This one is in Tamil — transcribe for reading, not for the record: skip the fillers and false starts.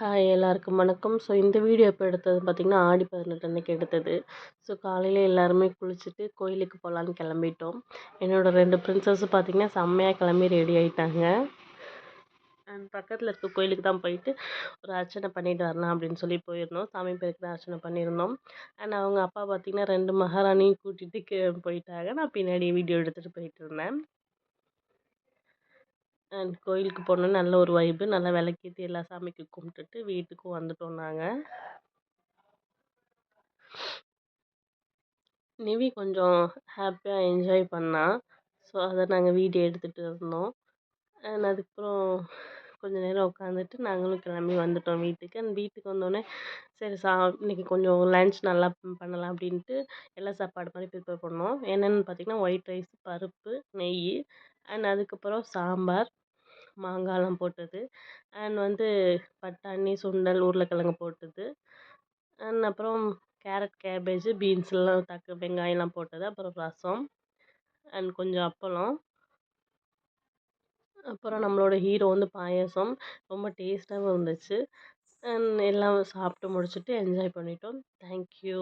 ஹாய் எல்லாருக்கும் வணக்கம். ஸோ இந்த வீடியோ எப்போ எடுத்தது பார்த்திங்கன்னா, ஆடி 18 அன்னைக்கு எடுத்தது. ஸோ காலையில் எல்லாருமே குளிச்சுட்டு கோயிலுக்கு போகலான்னு கிளம்பிட்டோம். என்னோடய 2 பிரின்சஸும் பார்த்திங்கன்னா செம்மையாக கிளம்பி ரெடி ஆகிட்டாங்க. அண்ட் பக்கத்தில் இருக்க கோயிலுக்கு தான் போயிட்டு ஒரு அர்ச்சனை பண்ணிட்டு வரலாம் அப்படின்னு சொல்லி போயிருந்தோம். சாமி பேருக்கு தான் அர்ச்சனை பண்ணியிருந்தோம். அண்ட் அவங்க அப்பா பார்த்திங்கன்னா 2 மகாராணியும் கூட்டிகிட்டு போயிட்டாங்க. நான் பின்னாடி வீடியோ எடுத்துகிட்டு போயிட்டு இருந்தேன். அண்ட் கோயிலுக்கு போனோன்னே நல்ல ஒரு வைப்பு, நல்லா விளக்கேத்தி எல்லா சாமிக்கு கும்பிட்டுட்டு வீட்டுக்கும் வந்துட்டோம் நாங்கள். நிவி கொஞ்சம் ஹாப்பியாக என்ஜாய் பண்ணா. ஸோ அதை நாங்கள் வீடியோ எடுத்துகிட்டு இருந்தோம். அண்ட் அதுக்கப்புறம் கொஞ்சம் நேரம் உட்காந்துட்டு நாங்களும் கிளம்பி வந்துட்டோம் வீட்டுக்கு. அண்ட் வீட்டுக்கு வந்தோடனே சரி இன்னைக்கு கொஞ்சம் லன்ச் நல்லா பண்ணலாம் அப்படின்ட்டு எல்லா சாப்பாடு மாதிரி ப்ரிப்பேர் பண்ணோம். என்னென்னு பார்த்திங்கன்னா ஒயிட் ரைஸ், பருப்பு, நெய் அண்ட் அதுக்கப்புறம் சாம்பார், மாங்காய்லாம் போட்டது அண்ட் பட்டாணி, சுண்டல், உருளைக்கிழங்கு போட்டது அண்ட் அப்புறம் கேரட், கேபேஜு, பீன்ஸ்லாம் வெங்காயம்லாம் போட்டது, அப்புறம் ரசம் அண்ட் கொஞ்சம் அப்பளம், அப்புறம் நம்மளோட ஹீரோ பாயாசம் ரொம்ப டேஸ்ட்டாகவும் இருந்துச்சு. அண்ட் எல்லாம் சாப்பிட்டு முடிச்சுட்டு என்ஜாய் பண்ணிட்டோம். தேங்க்யூ.